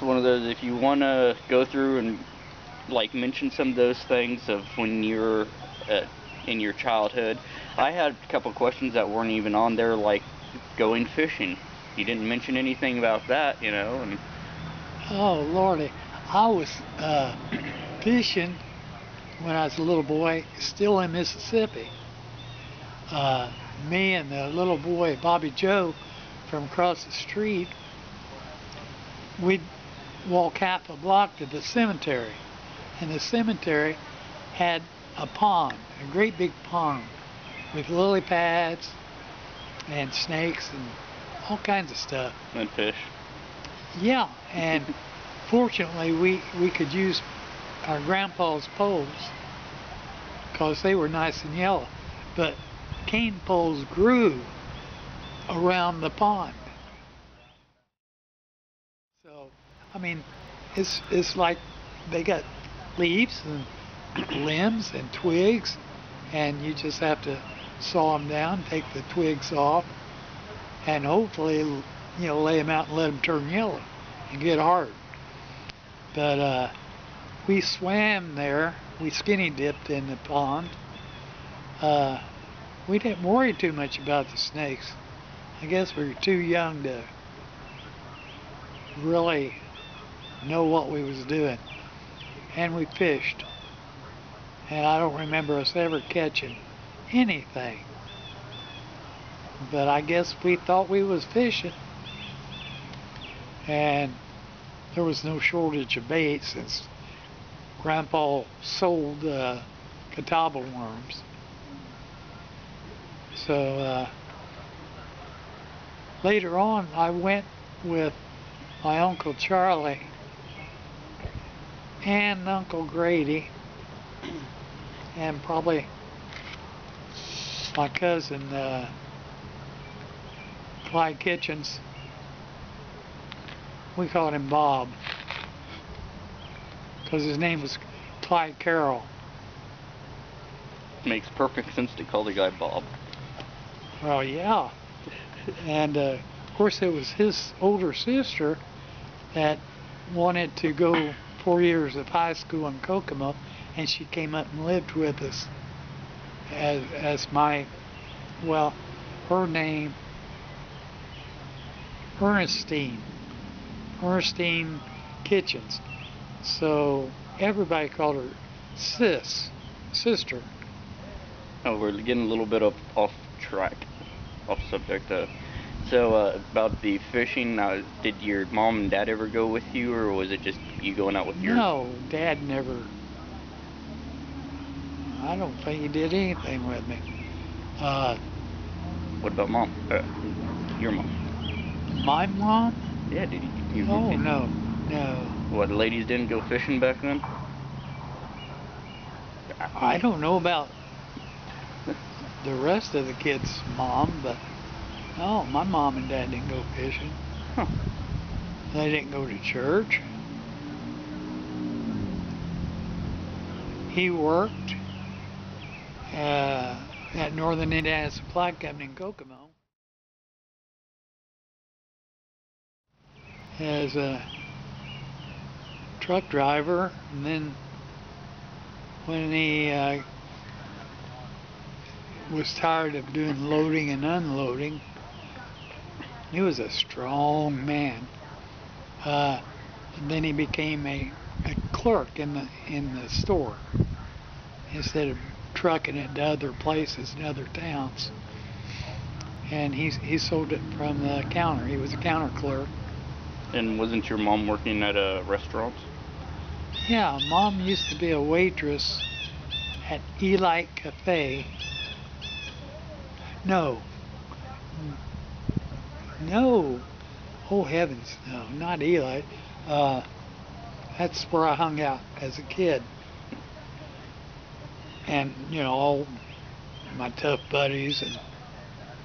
one of those, if you want to go through and like mention some of those things of when you're in your childhood. I had a couple questions that weren't even on there, like going fishing. You didn't mention anything about that, you know. And Oh, Lordy. I was fishing when I was a little boy, still in Mississippi. Me and the little boy, Bobby Joe, from across the street, we'd walk half a block to the cemetery. And the cemetery had a pond, a great big pond, with lily pads and snakes and all kinds of stuff. and fish. Yeah, and fortunately we could use our grandpa's poles because they were nice and yellow. But cane poles grew around the pond. So, I mean, it's like they got leaves and limbs and twigs, and you just have to saw them down, take the twigs off, and hopefully, lay them out and let them turn yellow and get hard. But we swam there. We skinny dipped in the pond. We didn't worry too much about the snakes. I guess we were too young to really know what we was doing. And we fished. And I don't remember us ever catching anything. But I guess we thought we was fishing. And there was no shortage of bait since Grandpa sold catawba worms. So later on I went with my Uncle Charlie and Uncle Grady and probably my cousin Clyde Kitchens. We called him Bob because his name was Clyde Carroll. Makes perfect sense to call the guy Bob. Well, yeah. And of course it was his older sister that wanted to go 4 years of high school in Kokomo, and she came up and lived with us as my, well, her name, Ernestine Kitchens. So everybody called her sister. Oh, we're getting a little bit off track, off subject. So about the fishing, did your mom and dad ever go with you, or was it just you going out with your... No, Dad never. I don't think he did anything with me. What about Mom? Your mom? My mom? Yeah, did you Oh, did, no. What, the ladies didn't go fishing back then? I don't know about the rest of the kids' mom, but no, my mom and dad didn't go fishing. Huh. They didn't go to church. He worked at Northern Indiana Supply Company in Kokomo as a truck driver, and then when he was tired of doing loading and unloading, he was a strong man. And then he became a clerk in the store instead of trucking it to other places in other towns. And he sold it from the counter. He was a counter clerk. And wasn't your mom working at a restaurant? Yeah, Mom used to be a waitress at Elite Cafe. No. Oh heavens, no, not Eli. That's where I hung out as a kid. And, all my tough buddies and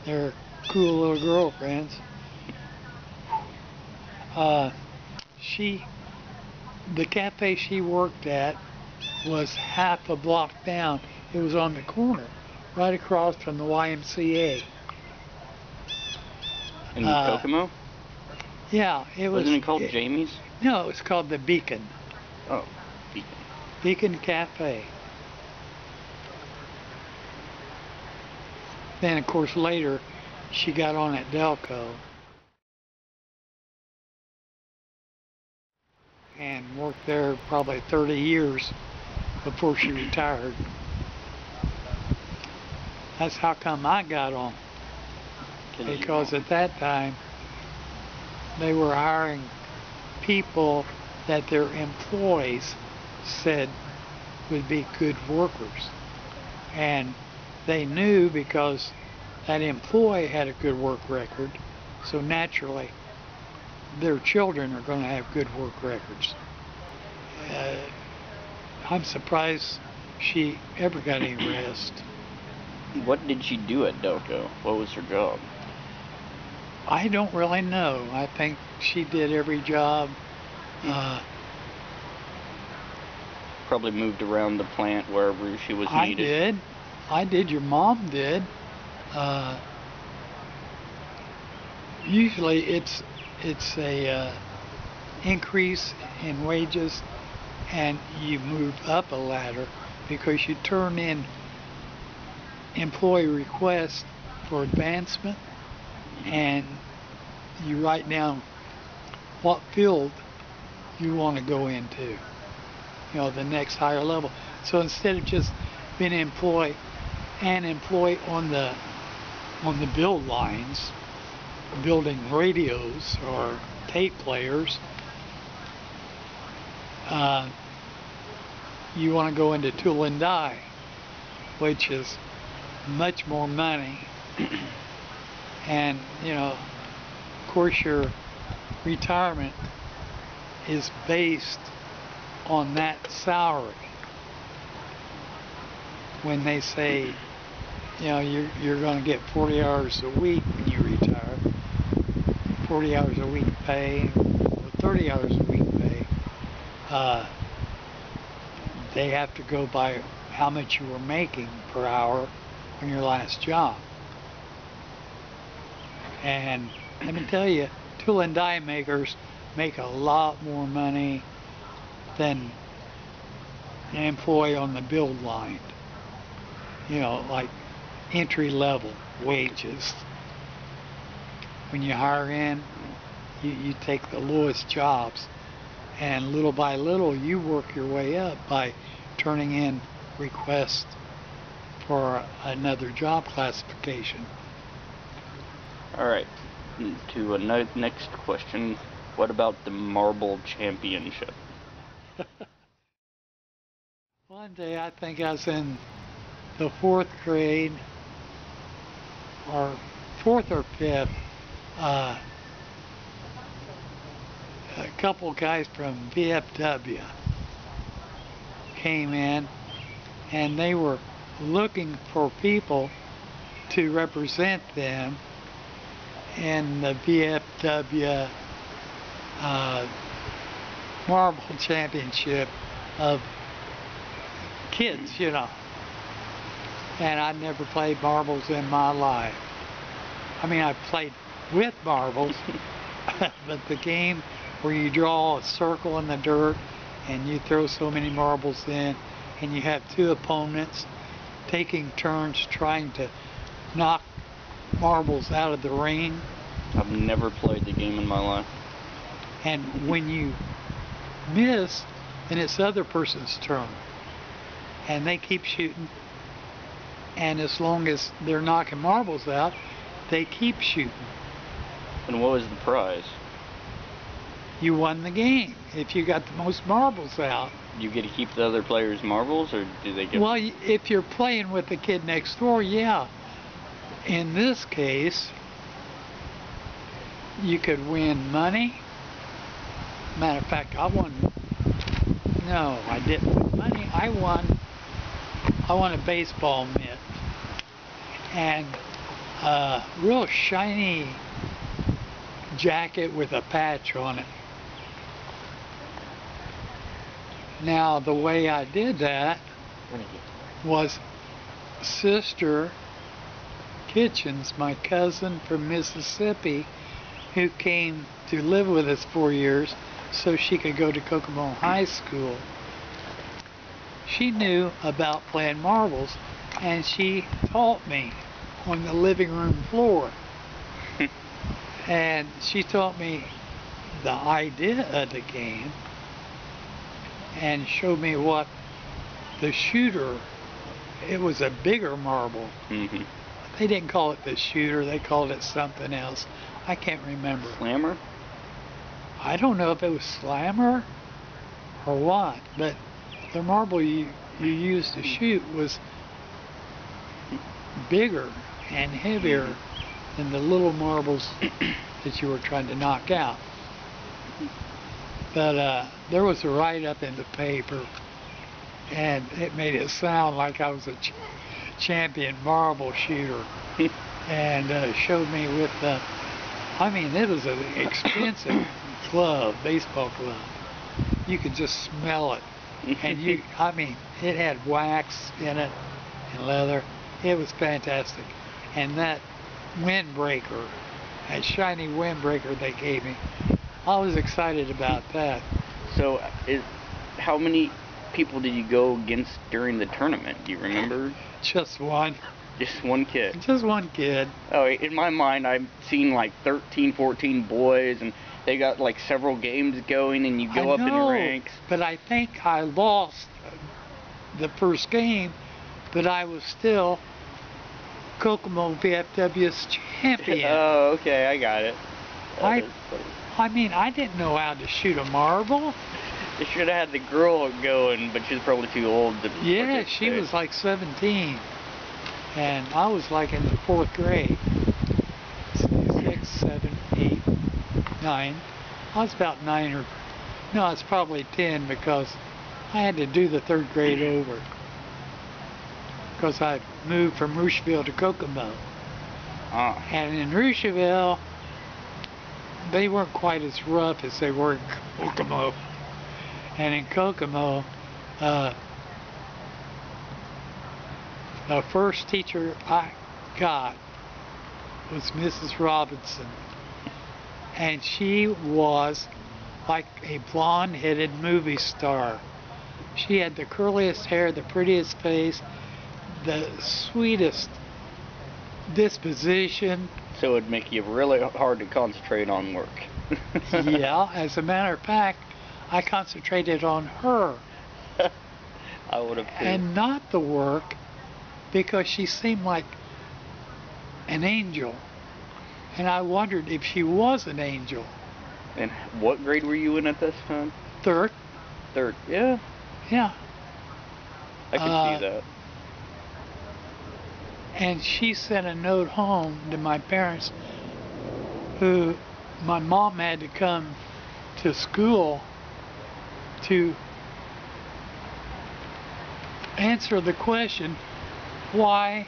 their cool little girlfriends. The cafe she worked at was half a block down. It was on the corner, right across from the YMCA. In Kokomo? Yeah, it was. Wasn't it called Jamie's? No, it was called the Beacon. Oh, Beacon. Beacon Cafe. Then, of course, later she got on at Delco and worked there probably 30 years before she retired. That's how come I got on. Because at that time, they were hiring people that their employees said would be good workers. And they knew because that employee had a good work record, so naturally their children are going to have good work records. I'm surprised she ever got any rest. What did she do at Delco? What was her job? I don't really know. I think she did every job. Probably moved around the plant wherever she was needed. I did. Your mom did. Usually it's a increase in wages, and you move up a ladder because you turn in employee requests for advancement, and you write down what field you want to go into, the next higher level. So instead of just being an employee on the build lines, building radios or tape players, you want to go into tool and die, which is much more money. And of course your retirement is based on that salary. When they say you're going to get 40 hours a week when you retire, 40 hours a week pay or 30 hours a week pay, they have to go by how much you were making per hour on your last job. And let me tell you, tool and die makers make a lot more money than an employee on the build line. Like entry-level wages. When you hire in, you take the lowest jobs, and little by little you work your way up by turning in requests for another job classification. All right, to a next question. What about the Marble Championship? One day, I think I was in the 4th grade, or 4th or 5th, a couple guys from VFW came in, and they were looking for people to represent them in the VFW Marble Championship of kids, And I'd never played marbles in my life. I mean, I've played with marbles, but the game where you draw a circle in the dirt and you throw so many marbles in, and you have two opponents taking turns trying to knock marbles out of the ring. I've never played the game in my life. And when you miss, then it's the other person's turn. And they keep shooting. And as long as they're knocking marbles out, they keep shooting. And what was the prize? You won the game if you got the most marbles out. You get to keep the other players' marbles, or do they get... Well, if you're playing with the kid next door, yeah. In this case, you could win money. Matter of fact, I didn't win money. I won a baseball mitt and a real shiny jacket with a patch on it. Now, the way I did that was Sister Kitchens, my cousin from Mississippi, who came to live with us 4 years so she could go to Kokomo High School, she knew about playing marbles, and she taught me on the living room floor. And she taught me the idea of the game and showed me what the shooter, it was a bigger marble. Mm-hmm. They didn't call it the shooter, they called it something else. I can't remember. Slammer? I don't know if it was slammer or what, but the marble you used to shoot was bigger and heavier than the little marbles that you were trying to knock out. But there was a write-up in the paper, and it made it sound like I was a champion marble shooter, and showed me with I mean, it was an expensive glove, baseball glove. You could just smell it, and I mean, it had wax in it and leather. It was fantastic. And that windbreaker, that shiny windbreaker they gave me, I was excited about that. So, how many people did you go against during the tournament? Do you remember? Just one. Just one kid? Just one kid. Oh, in my mind, I've seen like 13, 14 boys, and they got like several games going, and you go up in ranks. But I think I lost the first game, but I was still Kokomo VFW's champion. Oh, okay, I got it. I mean, I didn't know how to shoot a marble. They should have had the girl going, but she's probably too old to Yeah, she was like 17. And I was like in the 4th grade. 6, 7, 8, 9. I was about 9 or... No, it's probably 10 because I had to do the 3rd grade over. Because I moved from Rocheville to Kokomo. And in Rocheville, they weren't quite as rough as they were in Kokomo. And in Kokomo, the first teacher I got was Mrs. Robinson. And she was like a blonde-headed movie star. She had the curliest hair, the prettiest face, the sweetest disposition. So it'd make you really hard to concentrate on work. Yeah, as a matter of fact, I concentrated on her. I would have too. And not the work, because she seemed like an angel. And I wondered if she was an angel. And what grade were you in at this time? 3rd. 3rd, yeah. Yeah. I can see that. And she sent a note home to my parents, who my mom had to come to school to answer the question, why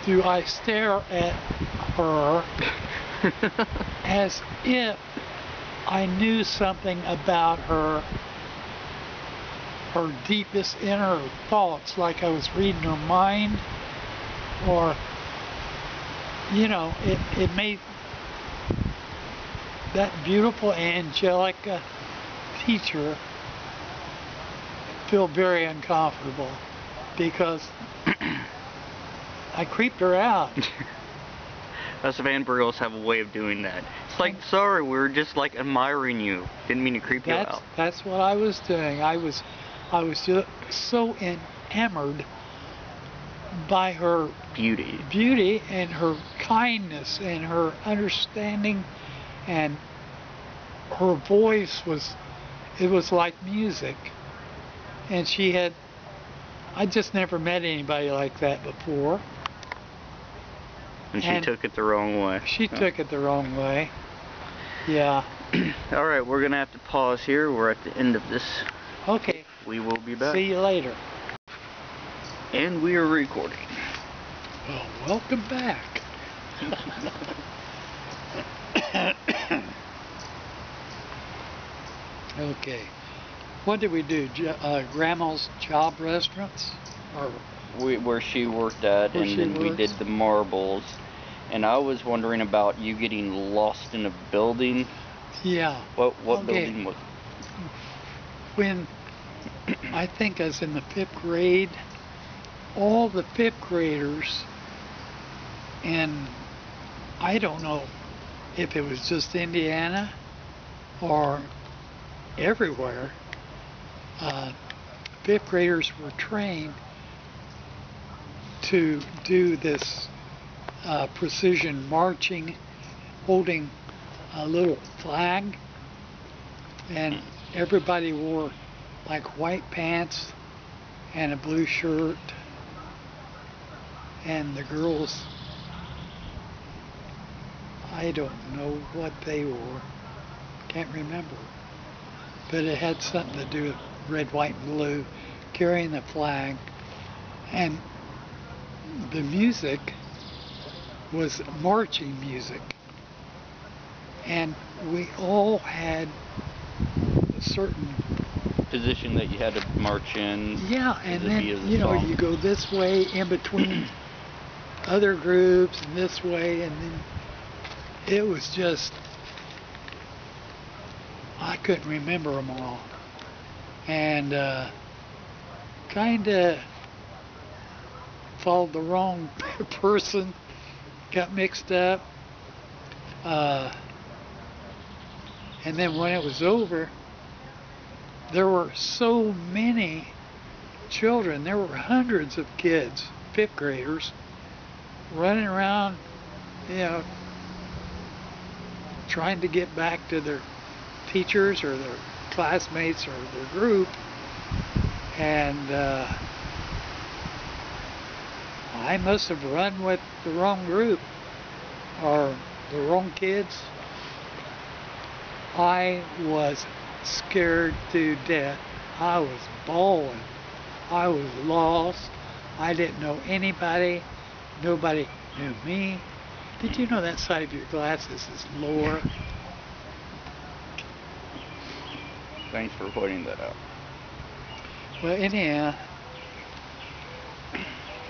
do I stare at her as if I knew something about her deepest inner thoughts, like I was reading her mind, or, you know, it made that beautiful angelic teacher feel very uncomfortable, because I creeped her out. Us fangirls have a way of doing that. It's like, sorry, we were just like admiring you. Didn't mean to creep you out. That's what I was doing. I was just so enamored by her beauty and her kindness and her understanding, and her voice was like music. And I just never met anybody like that before. And she took it the wrong way. She took it the wrong way. Yeah. Alright, we're going to have to pause here. We're at the end of this. Okay. We will be back. See you later. And we are recording. Well, welcome back. Okay. What did we do? Grandma's Job Restaurants? Or where she worked at, and then we did the marbles. And I was wondering about you getting lost in a building. Yeah. What Okay. building was? When I think I was in the 5th grade, all the 5th graders, and I don't know if it was just Indiana or everywhere, 5th graders were trained to do this precision marching, holding a little flag, and everybody wore like white pants and a blue shirt, and the girls, I don't know what they wore, can't remember, but it had something to do with red, white, and blue, carrying the flag, and the music was marching music, and we all had a certain Position that you had to march in. Yeah, and then, the you know, song. you go this way in between other groups and this way, and then it was just, I couldn't remember them all. And kind of followed the wrong person, got mixed up. And then when it was over, there were so many children, there were hundreds of kids, 5th graders, running around, you know, trying to get back to their teachers or their classmates or their group. And I must have run with the wrong group or the wrong kids. I was scared to death. I was bawling. I was lost. I didn't know anybody. Nobody knew me. Did you know that side of your glasses is lower? Thanks for pointing that out. Well, anyhow,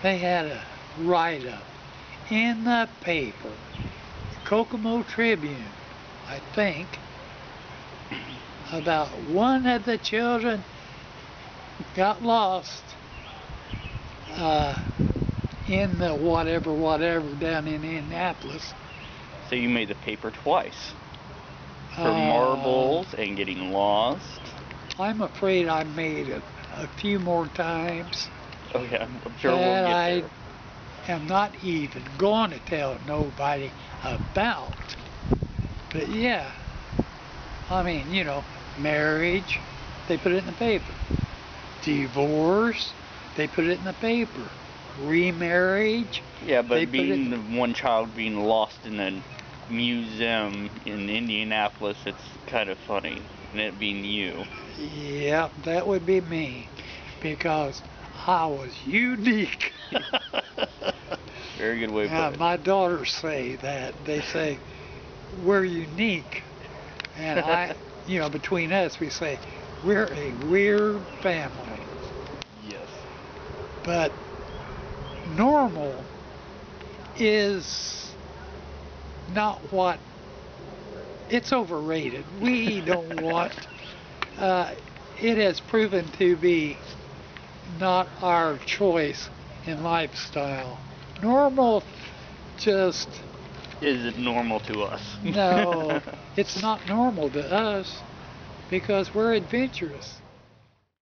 they had a write-up in the paper, Kokomo Tribune, I think, about one of the children got lost in the whatever down in Indianapolis. So you made the paper twice for marbles and getting lost. I'm afraid I made it a few more times. Oh yeah, I'm sure we'll that get I there. am not even going to tell nobody about. But yeah, I mean, you know, marriage, they put it in the paper. Divorce, they put it in the paper. Remarriage. Yeah, but being the one child being lost in a museum in Indianapolis, it's kind of funny, and it being you. Yeah, that would be me, because I was unique. Very good way to put it. My daughters say that. They say, we're unique. And I, you know, between us, we say, we're a weird family. Yes. But normal is not what, it's overrated. We don't want, it has proven to be not our choice in lifestyle. Normal just isn't normal to us. No, it's not normal to us because we're adventurous.